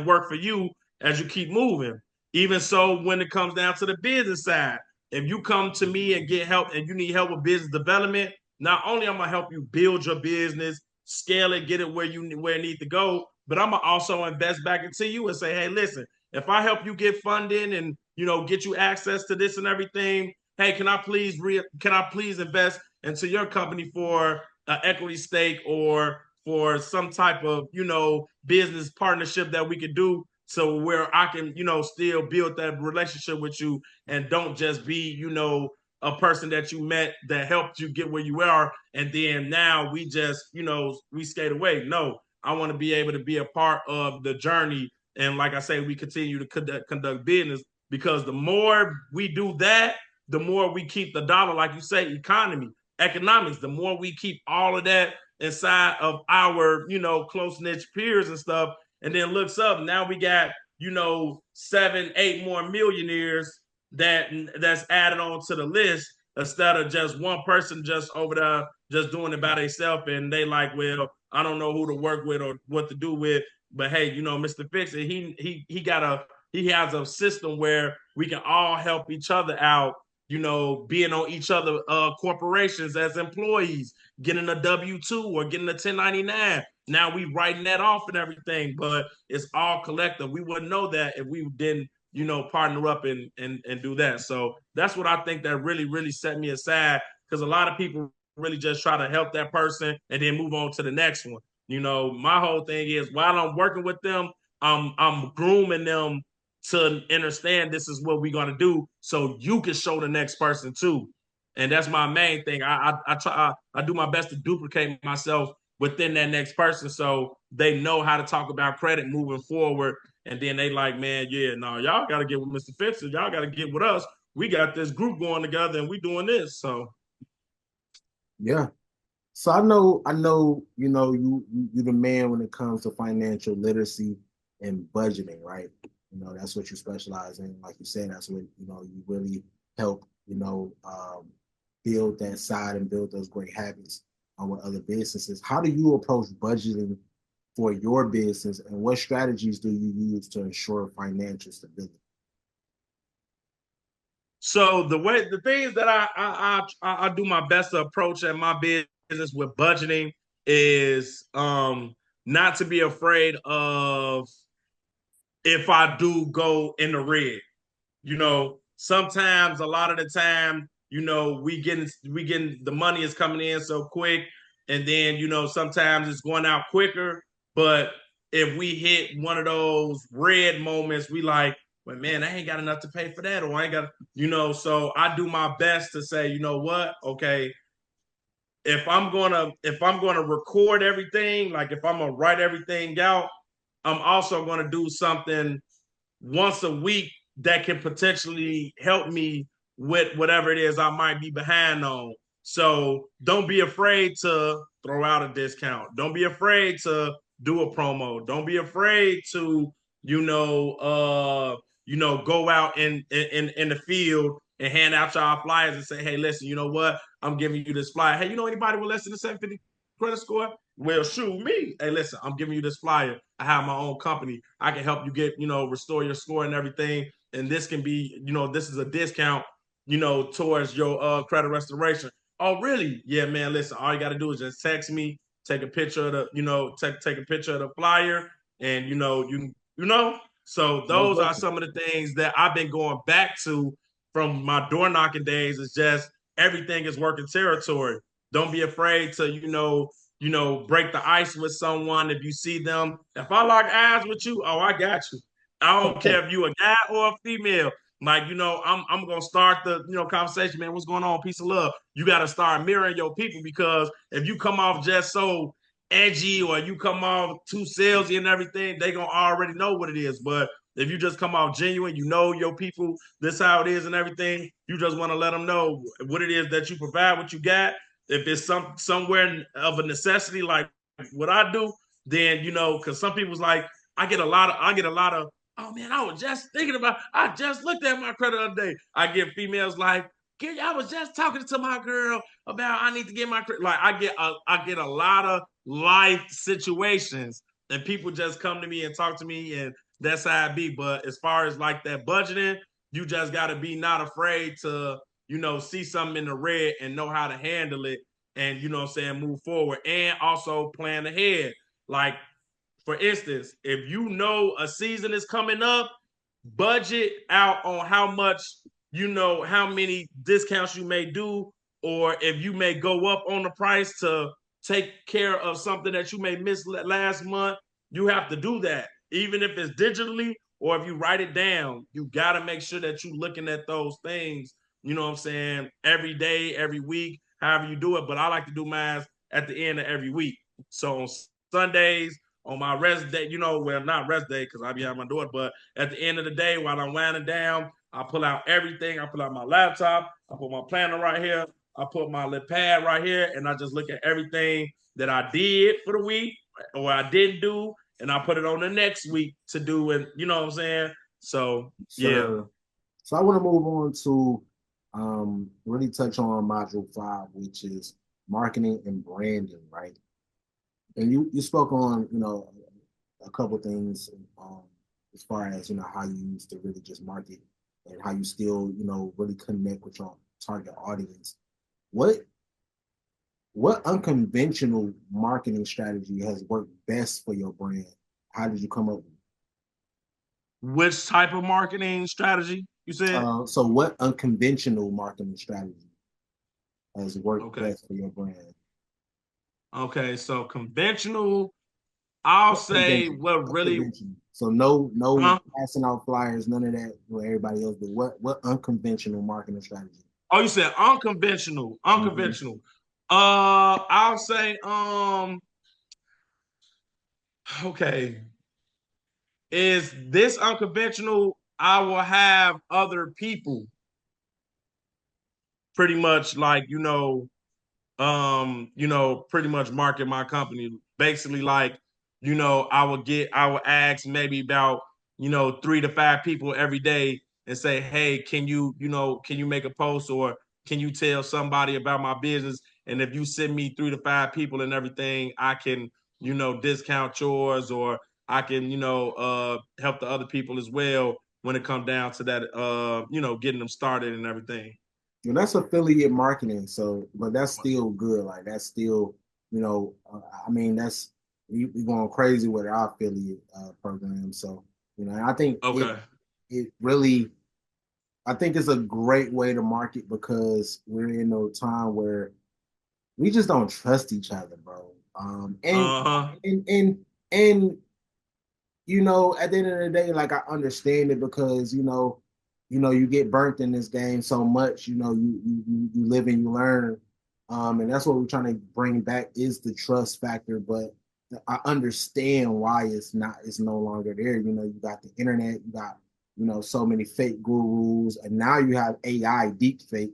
work for you as you keep moving. Even so, when it comes down to the business side, if you come to me and get help and you need help with business development, not only I'm gonna help you build your business, scale it, get it where it needs to go, but I'm gonna also invest back into you and say, hey, listen, if I help you get funding and, get you access to this and everything, hey, can I please invest into your company for an equity stake, or for some type of, business partnership that we could do, so where I can, still build that relationship with you, and don't just be, a person that you met that helped you get where you are, and then now we just, we skate away. No, I want to be able to be a part of the journey. And like I say, we continue to conduct business, because the more we do that, the more we keep the dollar, like you say, economics, the more we keep all of that inside of our, close knit peers and stuff, and then looks up, now we got, 7, 8 more millionaires that's added on to the list, instead of just one person just over there just doing it by themselves, and they like, well, I don't know who to work with or what to do with, but hey, Mr. Fix It, he has a system where we can all help each other out, being on each other corporations as employees, getting a W-2 or getting a 1099. Now we writing that off and everything, but it's all collective. We wouldn't know that if we didn't, partner up and do that. So that's what I think that really, really set me aside, because a lot of people really just try to help that person and then move on to the next one. My whole thing is, while I'm working with them, I'm grooming them to understand this is what we're gonna do, so you can show the next person too. And that's my main thing. I do my best to duplicate myself within that next person, so they know how to talk about credit moving forward. And then they like, man, yeah, no, y'all got to get with Mr. Fitzer. Y'all got to get with us. We got this group going together, and we doing this. So, Yeah. So I know, you're the man when it comes to financial literacy and budgeting, right? That's what you specialize in. Like you said, that's what, you really help, build that side and build those great habits with other businesses. How do you approach budgeting for your business, and what strategies do you use to ensure financial stability? So the things that I do my best to approach at my business with budgeting is not to be afraid of if I do go in the red. sometimes, a lot of the time, you know, we getting the money is coming in so quick, and then, you know, sometimes it's going out quicker. But if we hit one of those red moments, we like, well, man, I ain't got enough to pay for that, or I ain't got, you know. So I do my best to say, you know what, okay, if I'm gonna record everything, like if I'm gonna write everything out, I'm also gonna do something once a week that can potentially help me with whatever it is I might be behind on. So don't be afraid to throw out a discount. Don't be afraid to do a promo. Don't be afraid to, go out in the field and hand out y'all flyers and say, hey, listen, you know what? I'm giving you this flyer. Hey, you know anybody with less than a 750 credit score? Well, shoot me. Hey, listen, I'm giving you this flyer. I have my own company. I can help you get, restore your score and everything. And this can be, this is a discount, towards your credit restoration. Oh, really? Yeah, man. Listen, all you got to do is just text me, take a picture of take a picture of the flyer, and So those are some of the things that I've been going back to from my door knocking days. Is just everything is working territory. Don't be afraid to, break the ice with someone if you see them. If I lock eyes with you, oh, I got you. I don't care if you a guy or a female. Like, I'm gonna start the conversation, man. What's going on? Peace of love. You gotta start mirroring your people, because if you come off just so edgy or you come off too salesy and everything, they gonna already know what it is. But if you just come off genuine, your people, this how it is and everything, you just want to let them know what it is that you provide, what you got. If it's somewhere of a necessity like what I do, then because some people's like, I get a lot of, oh man, I was just thinking about, I just looked at my credit the other day. I get females like, I was just talking to my girl about I need to get my credit. Like I get a lot of life situations, and people just come to me and talk to me, and that's how it be. But as far as like that budgeting, you just got to be not afraid to see something in the red and know how to handle it, and move forward, and also plan ahead. Like, for instance, if you know a season is coming up, budget out on how much, how many discounts you may do, or if you may go up on the price to take care of something that you may miss last month. You have to do that, even if it's digitally or if you write it down. You got to make sure that you're looking at those things, every day, every week, however you do it. But I like to do mine at the end of every week. So on Sundays, on my rest day, well, not rest day because I be having my daughter, but at the end of the day, while I'm winding down, I pull out everything. I pull out my laptop. I put my planner right here. I put my little pad right here, and I just look at everything that I did for the week or I didn't do, and I put it on the next week to do. And you know what I'm saying? So, yeah. So I want to move on to really touch on module 5, which is marketing and branding, right? And you spoke on, a couple things as far as, how you used to really just market and how you still, really connect with your target audience. What unconventional marketing strategy has worked best for your brand? How did you come up with it? Which type of marketing strategy you said? So what unconventional marketing strategy has worked best for your brand? Okay, so conventional, I'll say what really. So no passing out flyers, none of that where everybody else did. What unconventional marketing strategy? Oh, you said unconventional. Unconventional. I'll say okay. Is this unconventional? I will have other people pretty much like, pretty much market my company. Basically, like, I will ask maybe about, 3 to 5 people every day and say, hey, can you make a post, or can you tell somebody about my business? And if you send me 3 to 5 people and everything, I can, discount yours, or I can, help the other people as well when it comes down to that, getting them started and everything. And that's affiliate marketing. So, but that's still good. Like that's still, that's we going crazy with our affiliate program. So, I think it really I think it's a great way to market because we're in a time where we just don't trust each other, bro. And you know, at the end of the day, like I understand it because you get burnt in this game so much. You know, you live and you learn, and that's what we're trying to bring back is the trust factor. But I understand why it's no longer there. You know, you got the internet, you got so many fake gurus, and now you have AI deep fake,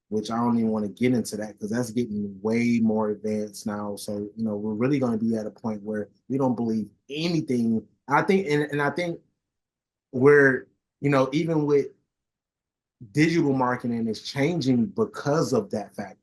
which I don't even want to get into that because that's getting way more advanced now. So, we're really going to be at a point where we don't believe anything. I think, and I think we're, even with digital marketing is changing because of that fact.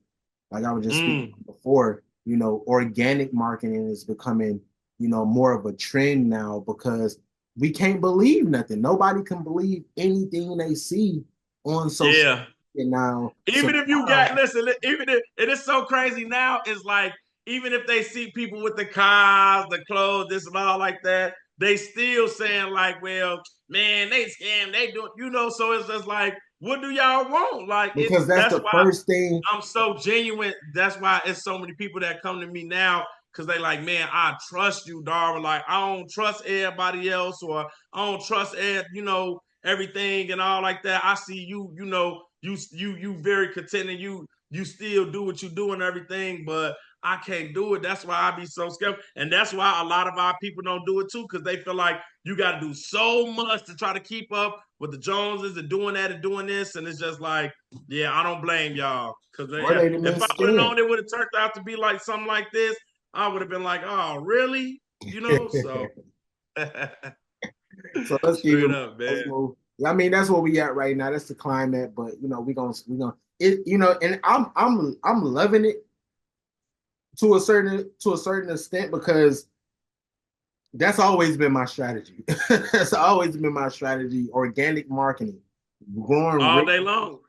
Like I was just speaking before, organic marketing is becoming, more of a trend now because we can't believe nothing. Nobody can believe anything they see on social media now. Even if you got, listen, even if it is so crazy now, it's like, even if they see people with the cars, the clothes, this and all like that, they still saying like, well, man, they scam, they do, so it's just like, what do y'all want? Like, because that's the first thing. I'm so genuine. That's why it's so many people that come to me now because they like, man, I trust you, Darwin. Like, I don't trust everybody else, or I don't trust everything and all like that. I see you, you very content, and you still do what you do and everything, but I can't do it. That's why I be so scared. And that's why a lot of our people don't do it too, because they feel like you got to do so much to try to keep up with the Joneses and doing that and doing this. And it's just like, yeah, I don't blame y'all. Because if I would have known it would have turned out to be like something like this, I would have been like, oh, really? So. So let's keep it up, man. I mean, that's where we at right now. That's the climate, but we're gonna it, and I'm loving it to a certain extent because that's always been my strategy. That's always been my strategy. Organic marketing, growing all day long.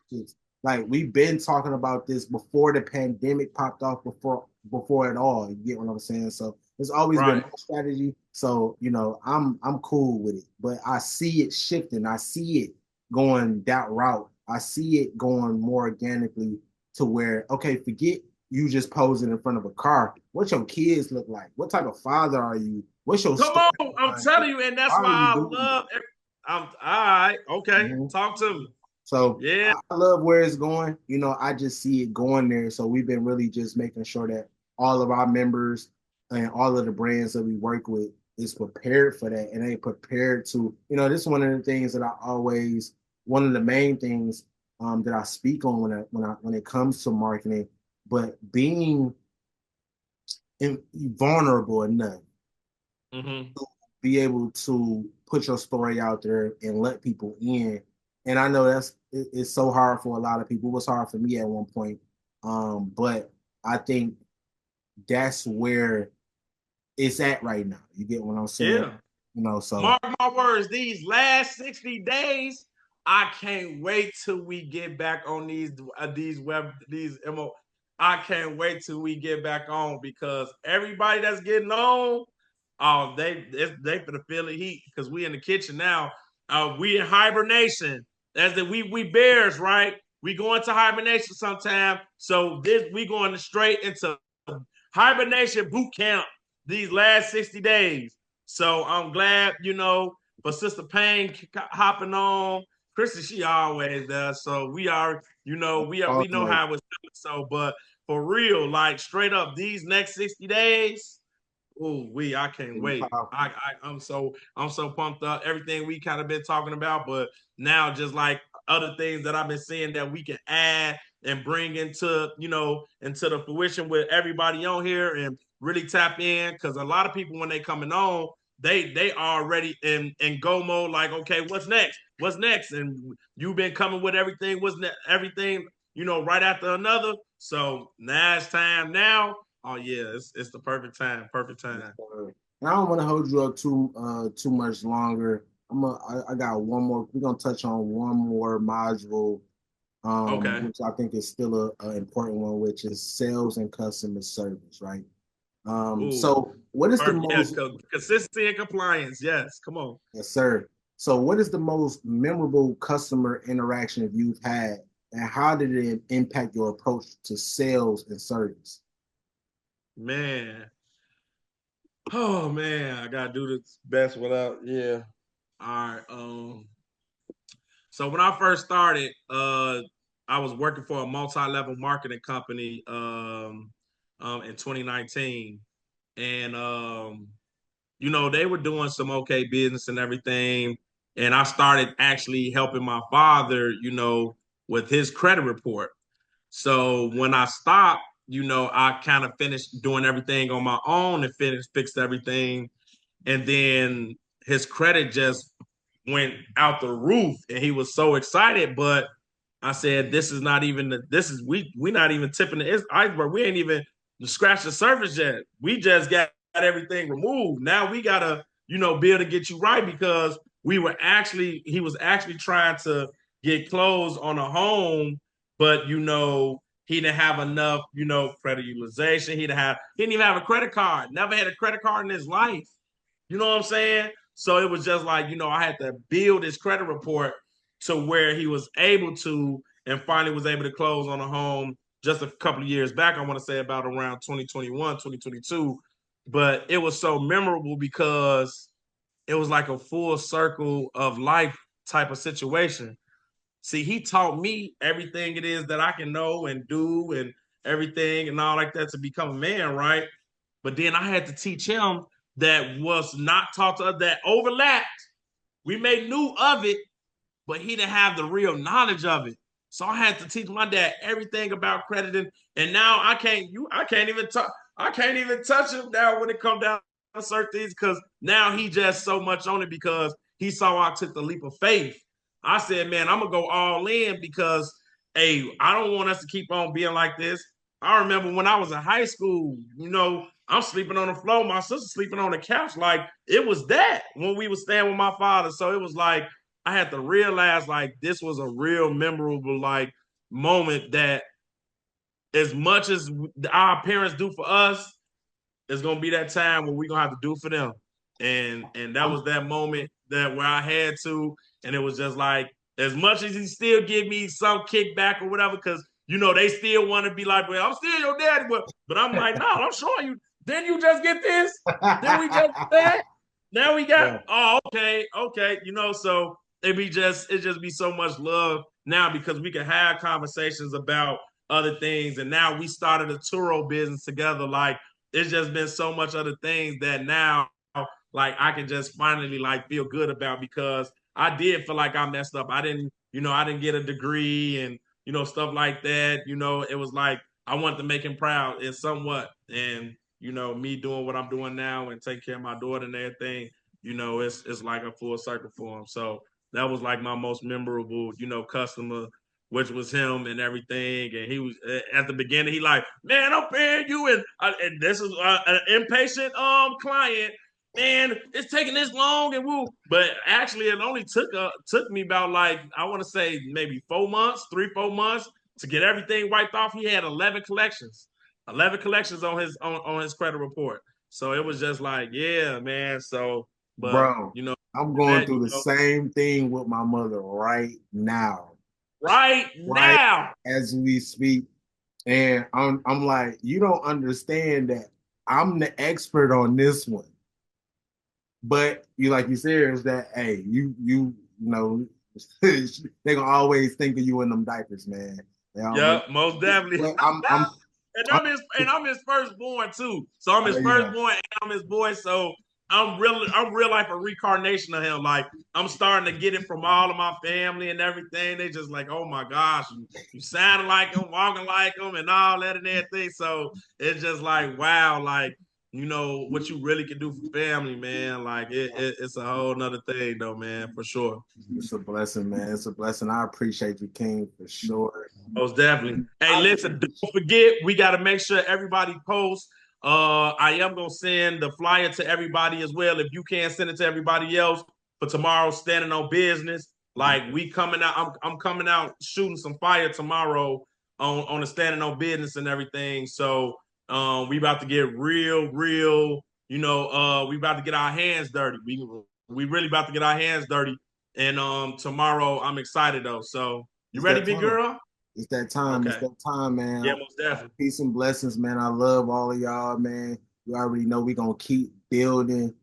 Like we've been talking about this before the pandemic popped off, before it all. You get what I'm saying? So it's always been my strategy. So I'm cool with it, but I see it shifting. I see it going that route. I see it going more organically to where, okay, forget you just posing in front of a car. What your kids look like? What type of father are you? What's your Come on? I'm telling you, and that's why I love it. I'm all right. Okay, talk to me. So yeah, I love where it's going. I just see it going there. So we've been really just making sure that all of our members and all of the brands that we work with is prepared for that, and they prepared to. This is one of the things that one of the main things that I speak on when it comes to marketing, but being vulnerable enough to be able to put your story out there and let people in. And I know it's so hard for a lot of people. It was hard for me at one point. But I think that's where it's at right now. You get what I'm saying? Yeah. So mark my words, these last 60 days, I can't wait till we get back on these MO. I can't wait till we get back on because everybody that's getting on, they finna feel the heat because we in the kitchen now. We in hibernation. As that we bears, right? We go into hibernation sometime. So we going straight into hibernation boot camp these last 60 days. So I'm glad, for Sister Payne hopping on. Chrissy, she always does. So we are, we know how it's doing. So, but for real, like straight up, these next 60 days, I can't wait. I'm so pumped up. Everything we kind of been talking about, but now just like other things that I've been seeing that we can add and bring into the fruition with everybody on here and really tap in, because a lot of people when they coming on, they already in go mode, like, okay, what's next, and you've been coming with everything, everything right after another. So now it's time now. Oh yeah, it's the perfect time. And I don't want to hold you up too much longer. I got one more. We're gonna touch on one more module, which I think is still an important one, which is sales and customer service, right? So what is the most consistency and compliance? Yes, come on. Yes, sir. So what is the most memorable customer interaction you've had, and how did it impact your approach to sales and service? Man. Oh man, I gotta do this best without, yeah. All right. So when I first started, I was working for a multi-level marketing company in 2019. And they were doing some okay business and everything. And I started actually helping my father, with his credit report. So when I stopped, I kind of finished doing everything on my own and fixed everything. And then his credit just went out the roof and he was so excited. But I said, this is not even we not even tipping the iceberg. We ain't even scratched the surface yet. We just got everything removed. Now we gotta, be able to get you right, because he was actually trying to get closed on a home, but he didn't have enough, credit utilization. He didn't even have a credit card. Never had a credit card in his life. You know what I'm saying? So it was just like, I had to build his credit report to where he was able to, and finally was able to close on a home just a couple of years back. I want to say about around 2021, 2022. But it was so memorable because it was like a full circle of life type of situation. See, he taught me everything it is that I can know and do and everything and all like that to become a man, right? But then I had to teach him that was not taught to us, that overlapped. We made knew of it, but he didn't have the real knowledge of it. So I had to teach my dad everything about crediting. And now I can't even touch him now when it comes down to certain things, because now he just so much on it because he saw I took the leap of faith. I said, man, I'm gonna go all in because, hey, I don't want us to keep on being like this. I remember when I was in high school, I'm sleeping on the floor, my sister sleeping on the couch. Like, it was that when we was staying with my father. So it was like I had to realize like this was a real memorable like moment, that as much as our parents do for us, it's gonna be that time where we're gonna have to do for them. And that was that moment that where I had to, and it was just like, as much as he still give me some kickback or whatever, because they still want to be like, well, I'm still your daddy, but I'm like, no, I'm showing you. Then you just get this. Then we just that. Now we got, yeah. Oh, okay. So it just be so much love now because we can have conversations about other things. And now we started a Turo business together. Like, it's just been so much other things that now, like, I can just finally like feel good about, because I did feel like I messed up. I didn't get a degree and, stuff like that. It was like, I wanted to make him proud and somewhat. And, me doing what I'm doing now and take care of my daughter and everything, it's like a full circle for him. So that was like my most memorable, customer, which was him and everything. And he was at the beginning, he like, man, I'm paying you, and this is an impatient client. Man, it's taking this long, and woo. But actually, it only took me about, like, I want to say maybe 4 months, 3-4 months to get everything wiped off. He had 11 collections on his credit report. So it was just like, yeah, man. So, but bro, I'm going through the same thing with my mother right now. Right now, as we speak. And I'm like, you don't understand that I'm the expert on this one. But like you said, is that, hey, they gonna always think of you in them diapers, man. Yeah, most definitely. I'm his firstborn too. So I'm his firstborn and I'm his boy. So I'm real life a reincarnation of him. Like, I'm starting to get it from all of my family and everything. They just like, oh my gosh, you sounding like him, walking like him, and all that and everything. So it's just like, wow, like, what you really can do for family, man. Like, it's a whole nother thing though, man, for sure. It's a blessing, man. It's a blessing. I appreciate you, King, for sure. Most definitely. Hey, listen, don't forget, we got to make sure everybody posts. I am going to send the flyer to everybody as well. If you can't send it to everybody else for tomorrow, Standing on Business. Like, we coming out, I'm coming out shooting some fire tomorrow on the Standing on Business and everything. So we about to get real, we about to get our hands dirty. We really about to get our hands dirty And tomorrow I'm excited though. So you ready, big girl? It's that time. Okay. It's that time, man. Yeah, most definitely. Peace and blessings, man. I love all of y'all, man. You already know we're gonna keep building